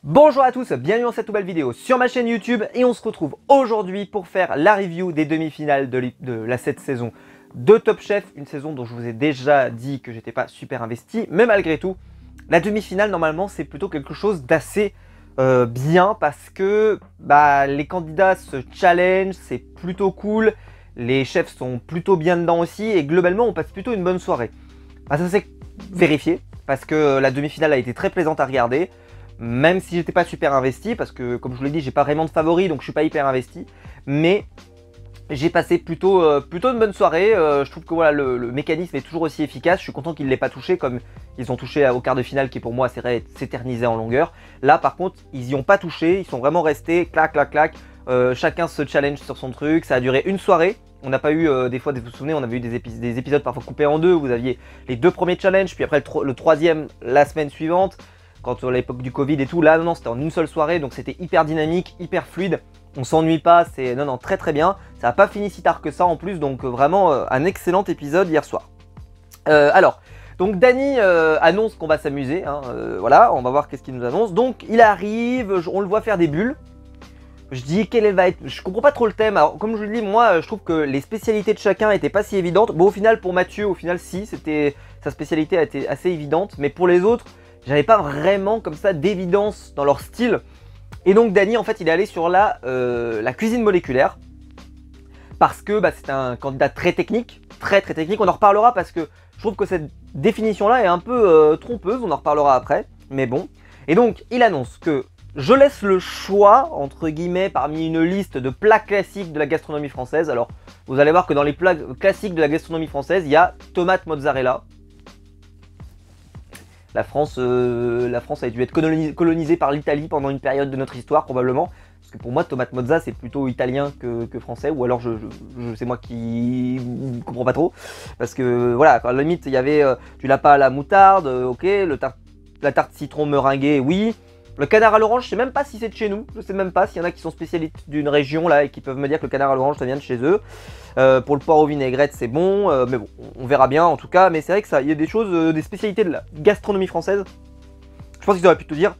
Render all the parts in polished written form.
Bonjour à tous, bienvenue dans cette nouvelle vidéo sur ma chaîne YouTube et on se retrouve aujourd'hui pour faire la review des demi-finales de cette saison de Top Chef, une saison dont je vous ai déjà dit que j'étais pas super investi, mais malgré tout, la demi-finale normalement c'est plutôt quelque chose d'assez bien parce que les candidats se challenge, c'est plutôt cool, les chefs sont plutôt bien dedans aussi et globalement on passe plutôt une bonne soirée. Ça s'est vérifié parce que la demi-finale a été très plaisante à regarder. Même si j'étais pas super investi, parce que comme je vous l'ai dit, j'ai pas vraiment de favoris, donc je suis pas hyper investi. Mais j'ai passé plutôt une bonne soirée. Je trouve que voilà, le mécanisme est toujours aussi efficace. Je suis content qu'ils ne l'aient pas touché comme ils ont touché au quart de finale, qui pour moi s'éternisait en longueur. Là par contre, ils y ont pas touché, ils sont vraiment restés clac clac clac. Chacun se challenge sur son truc. Ça a duré une soirée. On n'a pas eu des fois, vous vous souvenez, on avait eu des épisodes parfois coupés en deux. Vous aviez les deux premiers challenges, puis après le troisième la semaine suivante. Quand à l'époque du Covid et tout, là non, c'était en une seule soirée, donc c'était hyper dynamique, hyper fluide, on s'ennuie pas, c'est non très très bien, ça n'a pas fini si tard que ça en plus, donc vraiment un excellent épisode hier soir. Alors, donc Dany annonce qu'on va s'amuser, hein, voilà, on va voir qu'est-ce qu'il nous annonce, donc il arrive, on le voit faire des bulles, je dis quelle elle va être, je comprends pas trop le thème, alors comme je le dis, moi je trouve que les spécialités de chacun étaient pas si évidentes, bon au final pour Mathieu, au final si, sa spécialité a été assez évidente, mais pour les autres, j'avais pas vraiment comme ça d'évidence dans leur style. Et donc Dany en fait il est allé sur la cuisine moléculaire. Parce que c'est un candidat très technique. Très technique. On en reparlera parce que je trouve que cette définition là est un peu trompeuse. On en reparlera après. Mais bon. Et donc il annonce que je laisse le choix entre guillemets parmi une liste de plats classiques de la gastronomie française. Alors vous allez voir que dans les plats classiques de la gastronomie française il y a tomate mozzarella. La France a dû être colonisée par l'Italie pendant une période de notre histoire probablement. Parce que pour moi, tomate mozza c'est plutôt italien que français. Ou alors c'est moi qui comprends pas trop. Parce que voilà, à la limite il y avait du lapin à la moutarde, ok, la tarte citron meringuée, oui. Le canard à l'orange, je sais même pas si c'est de chez nous. Je sais même pas s'il y en a qui sont spécialistes d'une région là et qui peuvent me dire que le canard à l'orange ça vient de chez eux. Pour le poireau vinaigrette c'est bon, mais bon, on verra bien en tout cas. Mais c'est vrai que ça, il y a des choses, des spécialités de la gastronomie française. Je pense qu'ils auraient pu te dire,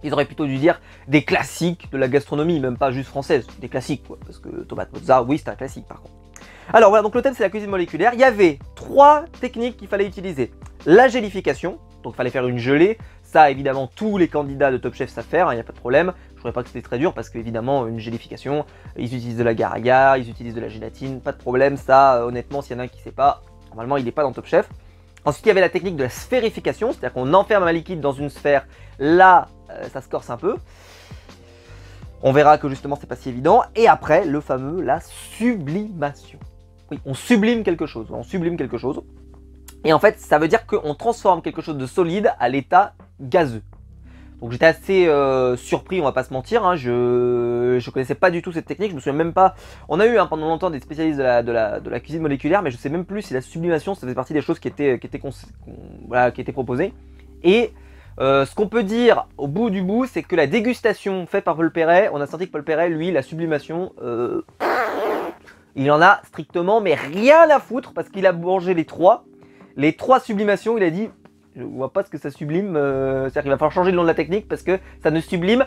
ils auraient plutôt dû dire des classiques de la gastronomie, même pas juste française, des classiques quoi. Parce que tomate mozza, oui c'est un classique par contre. Alors voilà, donc le thème c'est la cuisine moléculaire. Il y avait 3 techniques qu'il fallait utiliser. La gélification, donc il fallait faire une gelée. Ça évidemment tous les candidats de Top Chef savent faire, il n'y a pas de problème. Je ne trouvais pas que c'était très dur parce qu'évidemment une gélification, ils utilisent de l'agar-agar, ils utilisent de la gélatine, pas de problème. Ça honnêtement s'il y en a un qui ne sait pas, normalement il n'est pas dans Top Chef. Ensuite il y avait la technique de la sphérification, c'est-à-dire qu'on enferme un liquide dans une sphère, là ça se corse un peu. On verra que justement c'est pas si évident. Et après le fameux, la sublimation. Oui, on sublime quelque chose, Et en fait, ça veut dire qu'on transforme quelque chose de solide à l'état gazeux. Donc j'étais assez surpris, on va pas se mentir, hein, je connaissais pas du tout cette technique, je me souviens même pas. On a eu pendant longtemps des spécialistes de la cuisine moléculaire, mais je sais même plus si la sublimation ça faisait partie des choses qui étaient proposées. Et ce qu'on peut dire au bout du bout, c'est que la dégustation faite par Paul Perret, on a senti que Paul Perret, lui, la sublimation, il en a strictement mais rien à foutre parce qu'il a mangé les 3 sublimations, il a dit je vois pas ce que ça sublime, c'est-à-dire qu'il va falloir changer le nom de la technique parce que ça ne sublime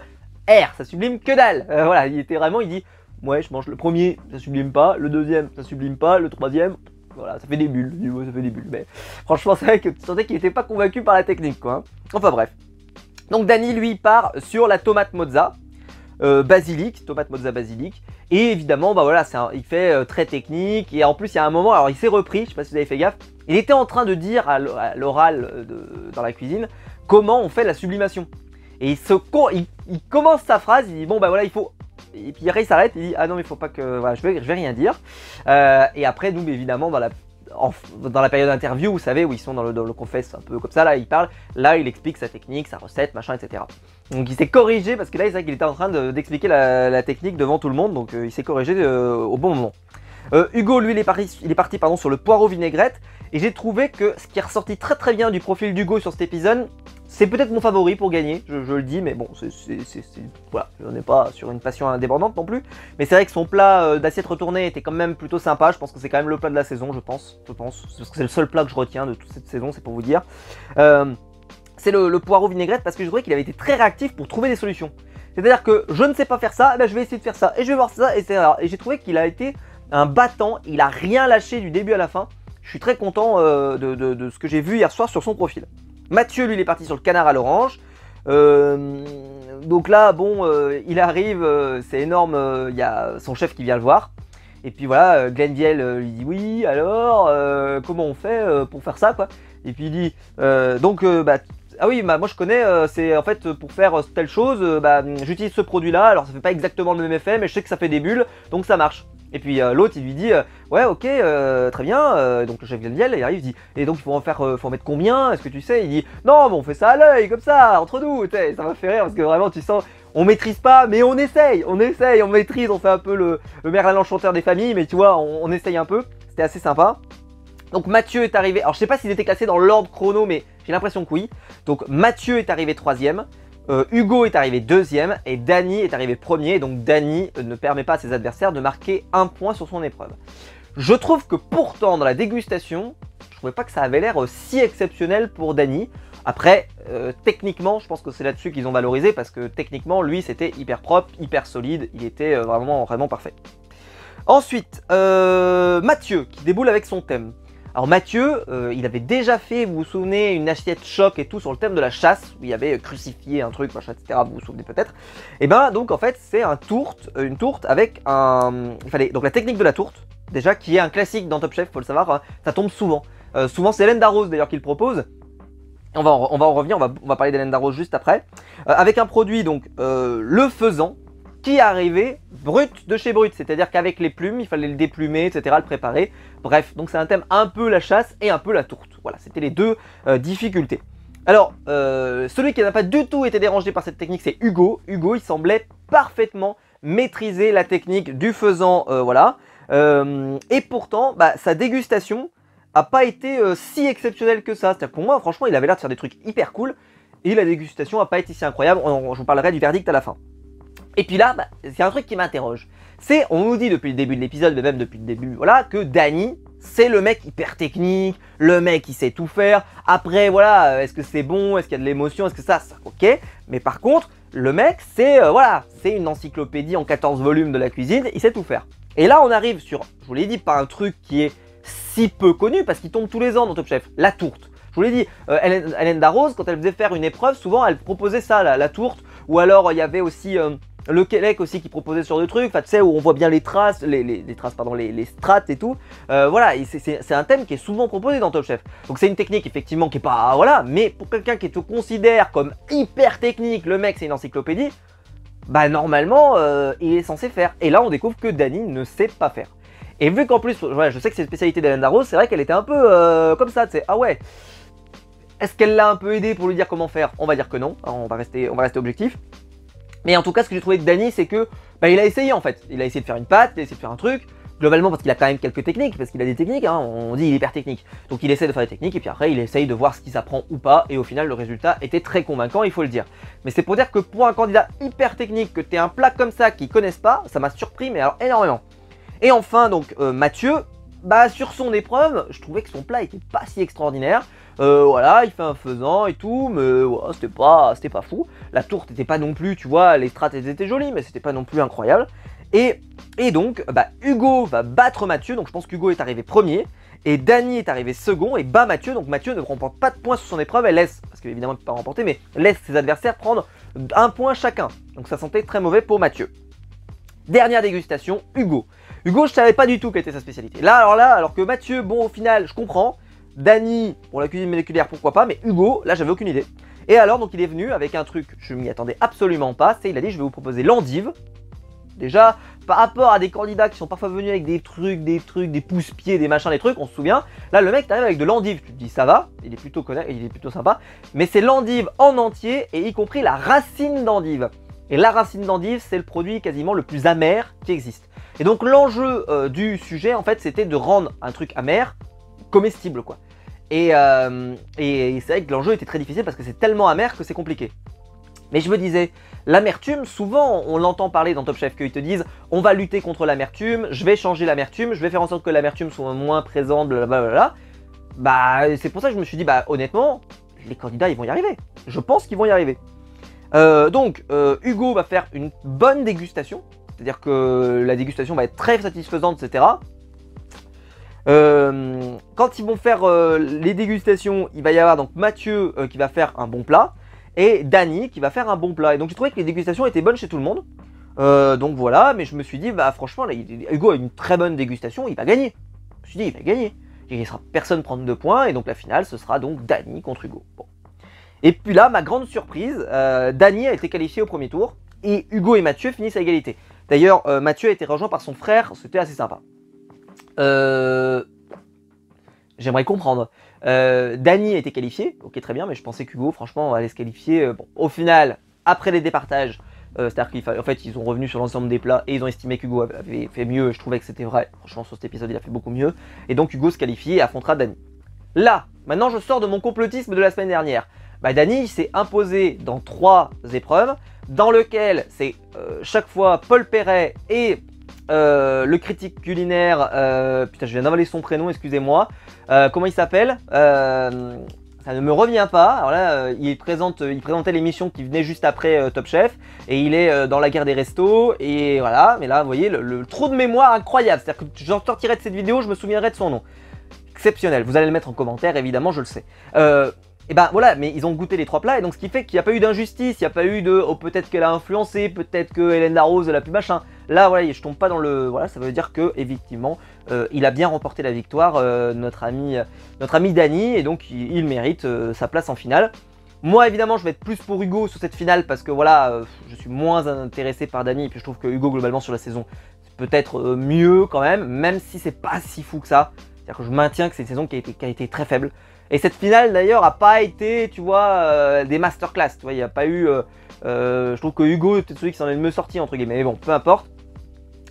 ça sublime que dalle. Voilà, il dit ouais je mange le premier, ça sublime pas, le deuxième ça sublime pas, le troisième voilà ça fait des bulles, ça fait des bulles. Mais franchement c'est vrai que tu sentais qu'il était pas convaincu par la technique quoi. Hein. Enfin bref. Donc Dany lui part sur la tomate mozza. Basilic, tomate mozza basilic, et évidemment voilà, il fait très technique, et en plus il y a un moment, alors il s'est repris, je sais pas si vous avez fait gaffe, il était en train de dire à l'oral dans la cuisine comment on fait la sublimation, et il commence sa phrase, il dit bon voilà il faut, et puis après il s'arrête, il dit ah non mais il faut pas que, voilà je vais rien dire, et après nous évidemment dans la période d'interview, vous savez, où ils sont dans le confesse un peu comme ça, là il parle, là il explique sa technique, sa recette, machin, etc. Donc il s'est corrigé, parce que là c'est vrai qu'il était en train d'expliquer la technique devant tout le monde, donc il s'est corrigé au bon moment. Hugo, lui, il est parti sur le poireau vinaigrette, et j'ai trouvé que ce qui est ressorti très bien du profil d'Hugo sur cet épisode, c'est peut-être mon favori pour gagner, je le dis, mais bon, voilà, on n'est pas sur une passion indépendante non plus, mais c'est vrai que son plat d'assiette retournée était quand même plutôt sympa, je pense que c'est quand même le plat de la saison, je pense, parce que c'est le seul plat que je retiens de toute cette saison, c'est pour vous dire. c'est le poireau vinaigrette parce que je trouvais qu'il avait été très réactif pour trouver des solutions. C'est-à-dire que je ne sais pas faire ça, ben je vais essayer de faire ça, et je vais voir ça, etc. Et j'ai trouvé qu'il a été un battant, il a rien lâché du début à la fin. Je suis très content de ce que j'ai vu hier soir sur son profil. Mathieu, lui, il est parti sur le canard à l'orange. Donc là, bon, il arrive, c'est énorme, il y a son chef qui vient le voir. Et puis voilà, Glenviel lui dit oui, alors, comment on fait pour faire ça, quoi. Et puis il dit, ah oui, bah, moi je connais, c'est en fait pour faire telle chose, j'utilise ce produit-là, alors ça fait pas exactement le même effet, mais je sais que ça fait des bulles, donc ça marche. Et puis l'autre il lui dit ouais ok très bien, donc le chef Glenviel il arrive, il dit et donc il faut en mettre combien, est-ce que tu sais? Il dit non mais on fait ça à l'œil comme ça, entre nous, ça m'a fait rire parce que vraiment tu sens, on maîtrise pas mais on essaye, on maîtrise, on fait un peu le Merlin l'enchanteur des familles, mais tu vois on essaye un peu, c'était assez sympa. Donc Mathieu est arrivé, alors je sais pas s'il était classé dans l'ordre chrono mais j'ai l'impression que oui. Donc Mathieu est arrivé 3ème. Hugo est arrivé 2ème et Dany est arrivé 1er. Donc Dany ne permet pas à ses adversaires de marquer un point sur son épreuve. Je trouve que pourtant dans la dégustation, je trouvais pas que ça avait l'air si exceptionnel pour Dany. Après, techniquement, je pense que c'est là-dessus qu'ils ont valorisé parce que techniquement, lui, c'était hyper propre, hyper solide. Il était vraiment parfait. Ensuite, Mathieu qui déboule avec son thème. Alors Mathieu, il avait déjà fait, vous vous souvenez, une assiette choc et tout sur le thème de la chasse, où il y avait crucifié un truc, machin, etc. Vous vous souvenez peut-être. Et ben donc en fait c'est une tourte avec un... Il fallait donc la technique de la tourte, déjà qui est un classique dans Top Chef, faut le savoir, hein, ça tombe souvent. Souvent c'est Hélène Darroze d'ailleurs qui le propose. On va en revenir, on va parler d'Hélène Darroze juste après. Avec un produit donc le faisan, qui est arrivé brut de chez brut, c'est-à-dire qu'avec les plumes, il fallait le déplumer, etc., le préparer. Bref, donc c'est un thème un peu la chasse et un peu la tourte. Voilà, c'était les deux difficultés. Alors, celui qui n'a pas du tout été dérangé par cette technique, c'est Hugo. Hugo, il semblait parfaitement maîtriser la technique du faisan, voilà. Et pourtant, sa dégustation a pas été si exceptionnelle que ça. C'est-à-dire pour moi, franchement, il avait l'air de faire des trucs hyper cool. Et la dégustation a pas été si incroyable. Je vous parlerai du verdict à la fin. Et puis là, c'est un truc qui m'interroge. C'est, on nous dit depuis le début de l'épisode, mais même depuis le début, voilà, que Dany, c'est le mec hyper technique, le mec qui sait tout faire. Après, voilà, est-ce que c'est bon, est-ce qu'il y a de l'émotion, est-ce que ça, ok. Mais par contre, le mec, c'est, voilà, c'est une encyclopédie en 14 volumes de la cuisine, il sait tout faire. Et là, on arrive sur, je vous l'ai dit, pas un truc qui est si peu connu, parce qu'il tombe tous les ans dans Top Chef, la tourte. Je vous l'ai dit, Hélène Darroze, quand elle faisait faire une épreuve, souvent elle proposait ça, la tourte, ou alors il y avait aussi... le Québec aussi qui proposait ce genre de truc, enfin tu sais où on voit bien les traces, les strates et tout. Voilà, c'est un thème qui est souvent proposé dans Top Chef. Donc c'est une technique effectivement qui est pas, voilà, mais pour quelqu'un qui te considère comme hyper technique, le mec c'est une encyclopédie, normalement il est censé faire. Et là on découvre que Dany ne sait pas faire. Et vu qu'en plus, voilà, je sais que c'est une spécialité d'Hélène Darroze, c'est vrai qu'elle était un peu comme ça, tu sais, ah ouais. Est-ce qu'elle l'a un peu aidé pour lui dire comment faire? On va dire que non, on va rester objectif. Mais en tout cas, ce que j'ai trouvé de Dany, c'est que il a essayé en fait. Il a essayé de faire une pâte, il a essayé de faire un truc. Globalement, parce qu'il a quand même quelques techniques, parce qu'il a des techniques, hein, on dit il est hyper technique. Donc il essaie de faire des techniques, et puis après il essaye de voir ce qui s'apprend ou pas, et au final le résultat était très convaincant, il faut le dire. Mais c'est pour dire que pour un candidat hyper technique, que tu aies un plat comme ça qu'ils connaissent pas, ça m'a surpris, mais alors énormément. Et enfin, donc Mathieu, sur son épreuve, je trouvais que son plat était pas si extraordinaire. Voilà, il fait un faisan et tout, mais ouais, c'était pas fou. La tourte était pas non plus, tu vois, les strates elles étaient jolies, mais c'était pas non plus incroyable. Et donc, Hugo va battre Mathieu, donc je pense qu'Hugo est arrivé premier, et Dany est arrivé second, et bat Mathieu, donc Mathieu ne remporte pas de points sur son épreuve, elle laisse, parce qu'évidemment il ne peut pas remporter, mais laisse ses adversaires prendre un point chacun. Donc ça sentait très mauvais pour Mathieu. Dernière dégustation, Hugo. Hugo, je savais pas du tout quelle était sa spécialité. Là, alors que Mathieu, bon, au final, je comprends. Dany, pour la cuisine moléculaire, pourquoi pas, mais Hugo, là, j'avais aucune idée. Et alors, donc, il est venu avec un truc, je m'y attendais absolument pas, c'est, il a dit, je vais vous proposer l'endive. Déjà, par rapport à des candidats qui sont parfois venus avec des trucs, des pouces-pieds, des machins, des trucs, on se souvient. Là, le mec t'arrive avec de l'endive, tu te dis, ça va, il est plutôt sympa. Mais c'est l'endive en entier, et y compris la racine d'endive. Et la racine d'endive, c'est le produit quasiment le plus amer qui existe. Et donc l'enjeu du sujet, en fait, c'était de rendre un truc amer comestible, quoi. Et c'est vrai que l'enjeu était très difficile parce que c'est tellement amer que c'est compliqué. Mais je me disais, l'amertume, souvent on l'entend parler dans Top Chef, qu'ils te disent on va lutter contre l'amertume, je vais changer l'amertume, je vais faire en sorte que l'amertume soit moins présente, blablabla. C'est pour ça que je me suis dit, honnêtement, les candidats ils vont y arriver. Je pense qu'ils vont y arriver. Hugo va faire une bonne dégustation, c'est-à-dire que la dégustation va être très satisfaisante, etc. Quand ils vont faire les dégustations, il va y avoir donc Mathieu qui va faire un bon plat et Dany qui va faire un bon plat. Et donc j'ai trouvé que les dégustations étaient bonnes chez tout le monde. Donc voilà, mais je me suis dit, bah franchement, là, Hugo a une très bonne dégustation, il va gagner. Je me suis dit, il va gagner. Il ne laissera personne prendre 2 points et donc la finale, ce sera donc Dany contre Hugo. Bon. Et puis là, ma grande surprise, Dany a été qualifié au premier tour et Hugo et Mathieu finissent à égalité. D'ailleurs, Mathieu a été rejoint par son frère, c'était assez sympa. J'aimerais comprendre. Dany a été qualifié, ok très bien, mais je pensais qu'Hugo, franchement, allait se qualifier. Bon, au final, après les départages, c'est-à-dire qu'il fallait, en fait, ils sont revenus sur l'ensemble des plats et ils ont estimé qu'Hugo avait fait mieux. Je trouvais que c'était vrai. Franchement, sur cet épisode, il a fait beaucoup mieux. Et donc Hugo se qualifie et affrontera Dany. Là, maintenant, je sors de mon complotisme de la semaine dernière. Bah, Dany s'est imposé dans 3 épreuves, dans lequel c'est chaque fois Paul Perret et le critique culinaire, putain je viens d'avaler son prénom, excusez-moi, comment il s'appelle, ça ne me revient pas. Alors là, il présentait l'émission qui venait juste après Top Chef, et il est dans la guerre des restos, et voilà, mais là vous voyez, le trou de mémoire incroyable, c'est-à-dire que j'en sortirai de cette vidéo, je me souviendrai de son nom. Exceptionnel, vous allez le mettre en commentaire, évidemment, je le sais. Et ben voilà, mais ils ont goûté les 3 plats, et donc ce qui fait qu'il n'y a pas eu d'injustice, il n'y a pas eu de « oh peut-être qu'elle a influencé, peut-être que Hélène Darroze elle a pu machin ». Là voilà, je tombe pas dans le... Voilà, ça veut dire que effectivement il a bien remporté la victoire, notre ami Dany, et donc il mérite sa place en finale. Moi évidemment je vais être plus pour Hugo sur cette finale, parce que voilà, je suis moins intéressé par Dany, et puis je trouve que Hugo globalement sur la saison, c'est peut-être mieux quand même si c'est pas si fou que ça. C'est-à-dire que je maintiens que c'est une saison qui a été très faible. Et cette finale d'ailleurs a pas été, tu vois, des masterclass, tu vois, il n'y a pas eu, je trouve que Hugo est peut-être celui qui s'en est le mieux sorti entre guillemets, mais bon, peu importe.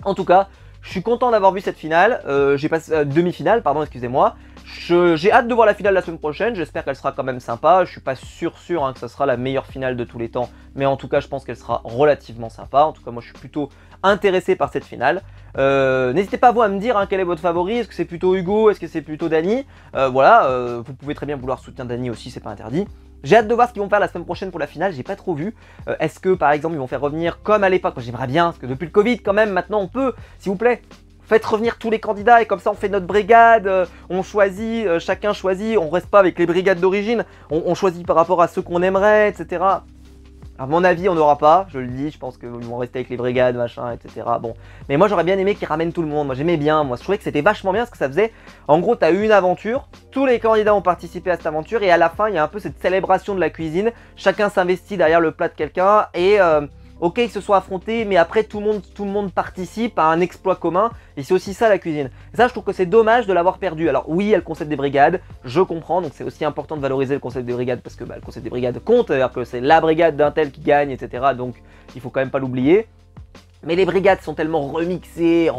En tout cas, je suis content d'avoir vu cette finale, j'ai passé demi-finale, pardon, excusez-moi. J'ai hâte de voir la finale la semaine prochaine, j'espère qu'elle sera quand même sympa. Je suis pas sûr hein, que ça sera la meilleure finale de tous les temps, mais en tout cas je pense qu'elle sera relativement sympa. En tout cas moi je suis plutôt intéressé par cette finale. N'hésitez pas vous à me dire hein, quel est votre favori, est-ce que c'est plutôt Hugo, est-ce que c'est plutôt Dany, voilà, vous pouvez très bien vouloir soutenir Dany aussi, c'est pas interdit. J'ai hâte de voir ce qu'ils vont faire la semaine prochaine pour la finale, j'ai pas trop vu. Est-ce que par exemple ils vont faire revenir comme à l'époque, j'aimerais bien, parce que depuis le Covid quand même maintenant on peut, s'il vous plaît. Faites revenir tous les candidats et comme ça on fait notre brigade, on choisit, chacun choisit, on reste pas avec les brigades d'origine, on choisit par rapport à ceux qu'on aimerait, etc. À mon avis on n'aura pas, je le dis, je pense qu'ils vont rester avec les brigades, machin, etc. Bon, mais moi j'aurais bien aimé qu'ils ramènent tout le monde, moi j'aimais bien, moi je trouvais que c'était vachement bien ce que ça faisait. En gros t'as eu une aventure, tous les candidats ont participé à cette aventure et à la fin il y a un peu cette célébration de la cuisine, chacun s'investit derrière le plat de quelqu'un et... ok, ils se sont affrontés, mais après tout le monde participe à un exploit commun, et c'est aussi ça la cuisine. Et ça, je trouve que c'est dommage de l'avoir perdu. Alors oui, il y a le concept des brigades, je comprends, donc c'est aussi important de valoriser le concept des brigades, parce que le concept des brigades compte, c'est-à-dire que c'est la brigade d'un tel qui gagne, etc. Donc il faut quand même pas l'oublier. Mais les brigades sont tellement remixées,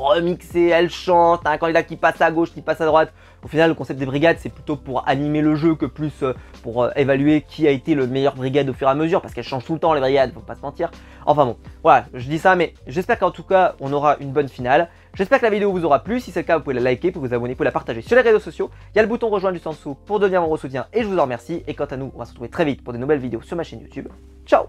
elles chantent, t'as un candidat qui passe à gauche, qui passe à droite. Au final, le concept des brigades, c'est plutôt pour animer le jeu que plus pour évaluer qui a été le meilleur brigade au fur et à mesure, parce qu'elles changent tout le temps les brigades, faut pas se mentir. Enfin bon, voilà, je dis ça, mais j'espère qu'en tout cas, on aura une bonne finale. J'espère que la vidéo vous aura plu, si c'est le cas, vous pouvez la liker, vous pouvez vous abonner, vous pouvez la partager sur les réseaux sociaux. Il y a le bouton rejoindre juste en dessous pour devenir mon gros soutien, et je vous en remercie. Et quant à nous, on va se retrouver très vite pour de nouvelles vidéos sur ma chaîne YouTube. Ciao!